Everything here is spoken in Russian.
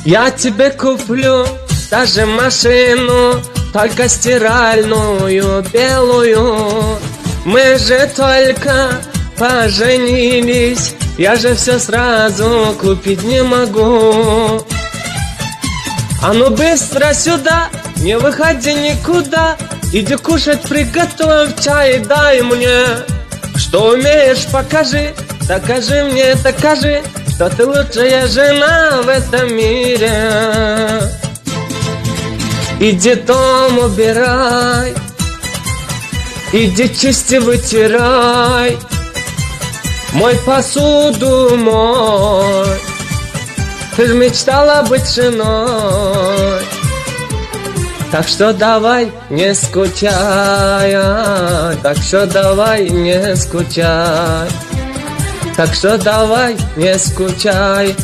Я тебе куплю даже машину, только стиральную, белую. Мы же только поженились, я же все сразу купить не могу. А ну быстро сюда, не выходи никуда, иди кушать приготовь, чай дай мне. Что умеешь, покажи, докажи мне, докажи, что ты лучшая жена в этом мире. Иди дом убирай, иди чисти вытирай, мой посуду мой. Ты ж мечтала быть женой, так что давай не скучай, так что давай не скучай, так что давай не скучай.